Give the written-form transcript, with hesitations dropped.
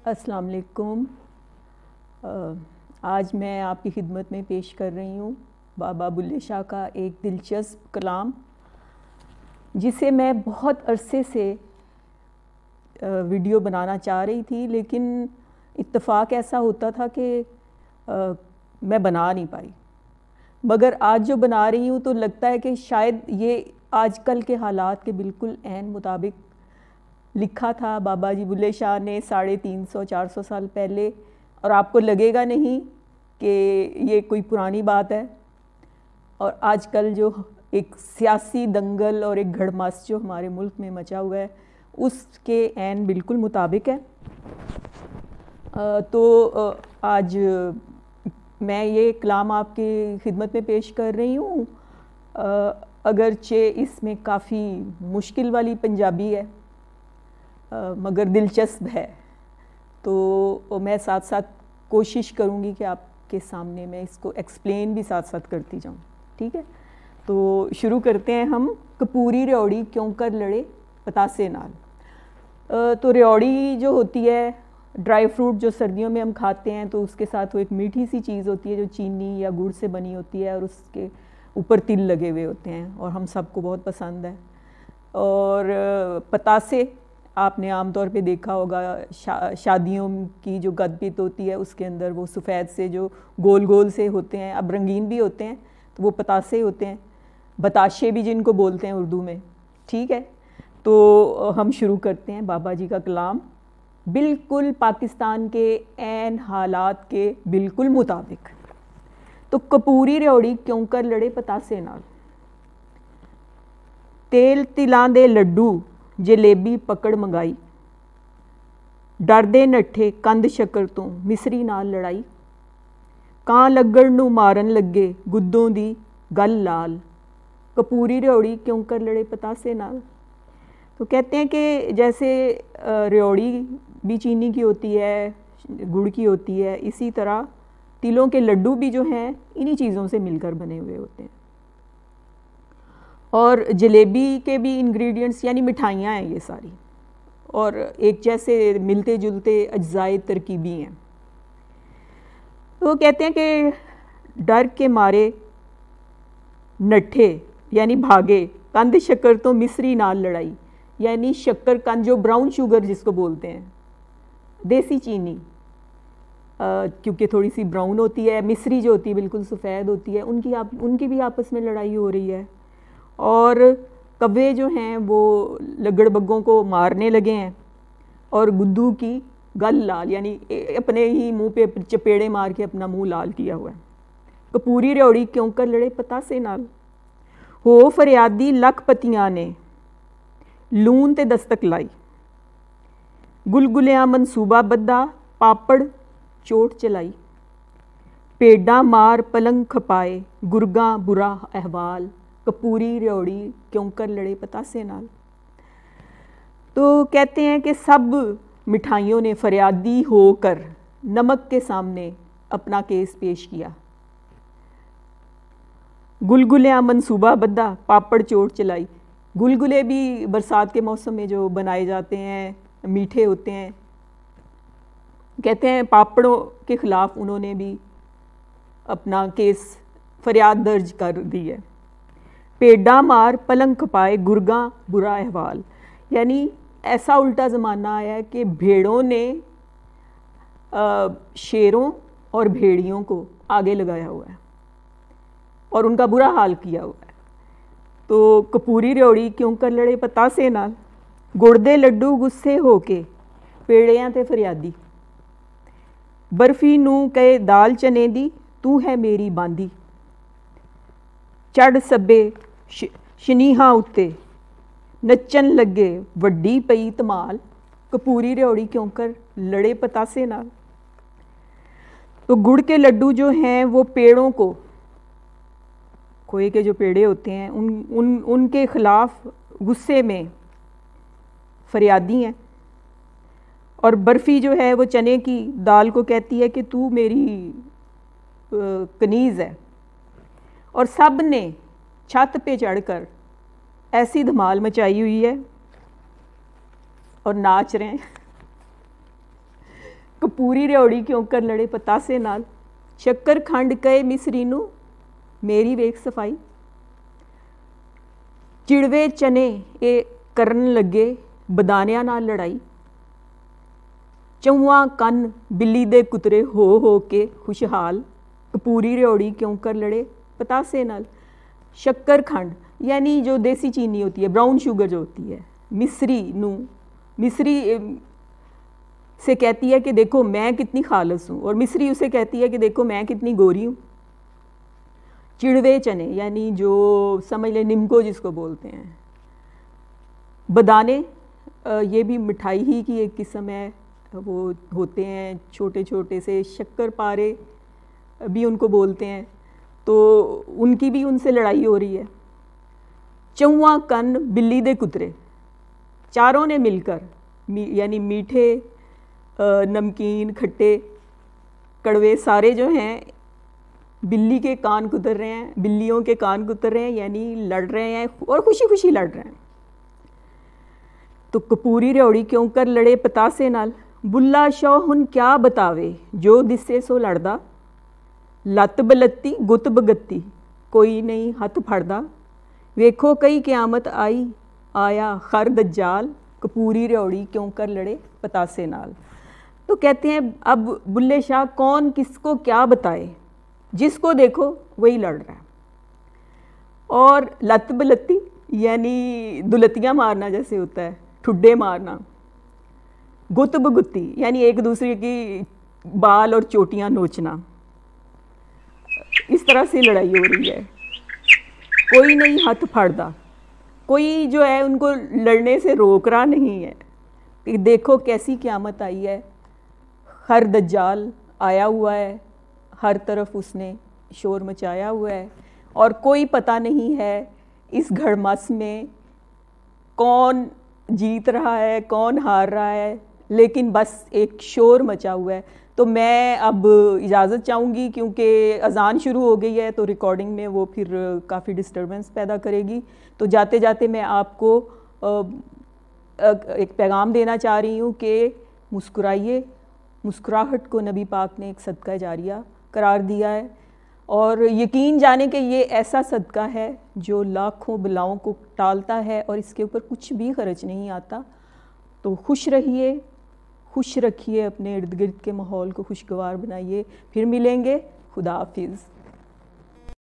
अस्सलाम वालेकुम। आज मैं आपकी खिदमत में पेश कर रही हूँ बाबा बुल्ले शाह का एक दिलचस्प कलाम, जिसे मैं बहुत अरसे से वीडियो बनाना चाह रही थी, लेकिन इत्तेफाक ऐसा होता था कि मैं बना नहीं पाई। मगर आज जो बना रही हूँ तो लगता है कि शायद ये आजकल के हालात के बिल्कुल ऐन मुताबिक लिखा था बाबा जी बुल्ले शाह ने 350-400 साल पहले, और आपको लगेगा नहीं कि ये कोई पुरानी बात है। और आजकल जो एक सियासी दंगल और एक घड़मास जो हमारे मुल्क में मचा हुआ है, उसके ऐन बिल्कुल मुताबिक है। तो आज मैं ये कलाम आपकी खिदमत में पेश कर रही हूँ, अगरचे इसमें काफ़ी मुश्किल वाली पंजाबी है, मगर दिलचस्प है। तो मैं साथ साथ कोशिश करूँगी कि आपके सामने मैं इसको एक्सप्लेन भी साथ साथ करती जाऊँ। ठीक है, तो शुरू करते हैं हम। कपूरी रियोड़ी क्यों कर लड़े पतासे नाल। तो रियोड़ी जो होती है, ड्राई फ्रूट जो सर्दियों में हम खाते हैं, तो उसके साथ वो एक मीठी सी चीज़ होती है जो चीनी या गुड़ से बनी होती है, और उसके ऊपर तिल लगे हुए होते हैं, और हम सबको बहुत पसंद है। और पतासे आपने आम तौर पे देखा होगा, शादियों की जो गदपित होती है उसके अंदर वो सफ़ेद से जो गोल गोल से होते हैं, अब रंगीन भी होते हैं, तो वो पतासे होते हैं, बताशे भी जिनको बोलते हैं उर्दू में। ठीक है, तो हम शुरू करते हैं बाबा जी का कलाम, बिल्कुल पाकिस्तान के ऐन हालात के बिल्कुल मुताबिक। तो कपूरी रियोड़ी क्यों कर लड़े पतासे नाल। तेल तिलां दे लड्डू जलेबी पकड़ मंगाई, डरदे नट्ठे कंध शक्कर तो मिसरी नाल लड़ाई, कां लगण नूं मारन लगे गुद्दों दी गल लाल, कपूरी रियोड़ी क्यों कर लड़े पतासे नाल। तो कहते हैं कि जैसे रियोड़ी भी चीनी की होती है, गुड़ की होती है, इसी तरह तिलों के लड्डू भी जो हैं इन्हीं चीज़ों से मिलकर बने हुए होते हैं। और जलेबी के भी इंग्रेडिएंट्स यानी मिठाइयाँ हैं ये सारी, और एक जैसे मिलते जुलते अज्जाए तरकीबी हैं। तो कहते हैं कि डर के मारे नट्ठे यानी भागे, कंद शक्कर तो मिसरी नाल लड़ाई, यानी शक्कर कंद जो ब्राउन शुगर जिसको बोलते हैं, देसी चीनी, क्योंकि थोड़ी सी ब्राउन होती है, मिसरी जो होती है बिल्कुल सफ़ेद होती है, उनकी भी आपस में लड़ाई हो रही है। और कव्वे जो हैं वो लगड़बग्गों को मारने लगे हैं, और गुद्दू की गल लाल यानी अपने ही मुंह पे चपेड़े मार के अपना मुंह लाल किया हुआ है। कपूरी रियोड़ी क्यों कर लड़े पतासे नाल, हो फरियादी लख पतियां ने लून ते दस्तक लाई, गुलगुलियां मनसूबा बद्दा पापड़ चोट चलाई, पेडां मार पलंग खपाए गुरगा बुरा अहवाल, कपूरी रियोड़ी क्यों कर लड़े पतासे नाल। तो कहते हैं कि सब मिठाइयों ने फरियादी होकर नमक के सामने अपना केस पेश किया, गुलगुलियां मनसूबा बद्दा पापड़ चोट चलाई। गुलगुले भी बरसात के मौसम में जो बनाए जाते हैं, मीठे होते हैं। कहते हैं पापड़ों के ख़िलाफ़ उन्होंने भी अपना केस फरियाद दर्ज कर दी है। पेडा मार पलंग खपाए गुरगा बुरा अहवाल, यानी ऐसा उल्टा ज़माना आया है कि भेड़ों ने शेरों और भेड़ियों को आगे लगाया हुआ है और उनका बुरा हाल किया हुआ है। तो कपूरी रियोड़ी क्यों कर लड़े पतासे नाल, गुड़दे लड्डू गुस्से होके पेड़ियां ते फरियादी, बर्फी नूं कहे दाल चने दी तू है मेरी बांदी, चढ़ सब्बे शनीहां उत्ते नच्चन लगे वड्डी पई धमाल, कपूरी रियोड़ी क्यों कर लड़े पतासे नाल। तो गुड़ के लड्डू जो हैं वो पेड़ों को, खोए के जो पेड़े होते हैं उनके ख़िलाफ़ गुस्से में फरियादी हैं, और बर्फ़ी जो है वो चने की दाल को कहती है कि तू मेरी कनीज़ है। और सब ने छत पे चढ़कर ऐसी धमाल मचाई हुई है और नाच रहे हैं कपूरी रियोड़ी क्यों कर लड़े पतासे नाल, शक्कर खंड कहे मिसरी नू मेरी वेख सफाई, चिड़वे चने ये करन लगे बदानिया नाल लड़ाई, चौवां कन बिल्ली दे कुतरे हो के खुशहाल, कपूरी रियोड़ी क्यों कर लड़े पतासे नाल, शक्कर खंड यानी जो देसी चीनी होती है, ब्राउन शुगर जो होती है, मिस्री से कहती है कि देखो मैं कितनी खालस हूँ, और मिस्री उसे कहती है कि देखो मैं कितनी गोरी हूँ। चिड़वे चने यानी जो समझ लें निम्को जिसको बोलते हैं, बदाने ये भी मिठाई ही की एक किस्म है, वो होते हैं छोटे छोटे से, शक्कर पारे भी उनको बोलते हैं, तो उनकी भी उनसे लड़ाई हो रही है। चौवां कन बिल्ली दे कुतरे, चारों ने मिलकर यानी मीठे नमकीन खट्टे कड़वे सारे जो हैं बिल्ली के कान कुतर रहे हैं, बिल्लियों के कान कुतर रहे हैं, यानी लड़ रहे हैं और खुशी खुशी लड़ रहे हैं। तो कपूरी रियोड़ी क्यों कर लड़े पतासे नाल, बुल्ला शौ हुन क्या बतावे जो दिसे सो लड़दा, लत्त बलत्ती गुत बगत्ती कोई नहीं हथ फड़दा, वेखो कई क़यामत आई आया खर दज्जाल, कपूरी रियोड़ी क्यों कर लड़े पतासे नाल। तो कहते हैं अब बुल्ले शाह कौन किसको क्या बताए, जिसको देखो वही लड़ रहा है। और लत्त बलत्ती यानी दुलतियाँ मारना जैसे होता है, ठुड्डे मारना, गुत बगुत्ती यानी एक दूसरे की बाल और चोटियाँ नोचना, इस तरह से लड़ाई हो रही है। कोई नहीं हथ फड़दा, कोई जो है उनको लड़ने से रोक रहा नहीं है कि देखो कैसी क़यामत आई है, हर दज्जाल आया हुआ है, हर तरफ उसने शोर मचाया हुआ है, और कोई पता नहीं है इस घड़मस में कौन जीत रहा है कौन हार रहा है, लेकिन बस एक शोर मचा हुआ है। तो मैं अब इजाज़त चाहूँगी क्योंकि अज़ान शुरू हो गई है, तो रिकॉर्डिंग में वो फिर काफ़ी डिस्टर्बेंस पैदा करेगी। तो जाते जाते मैं आपको एक पैगाम देना चाह रही हूँ कि मुस्कुराइए, मुस्कुराहट को नबी पाक ने एक सदका जारिया करार दिया है, और यकीन जाने कि ये ऐसा सदका है जो लाखों बलाओं को टालता है और इसके ऊपर कुछ भी खर्च नहीं आता। तो खुश रहिए, खुश रखिए, अपने इर्द गिर्द के माहौल को खुशगवार बनाइए। फिर मिलेंगे, खुदा हाफिज़।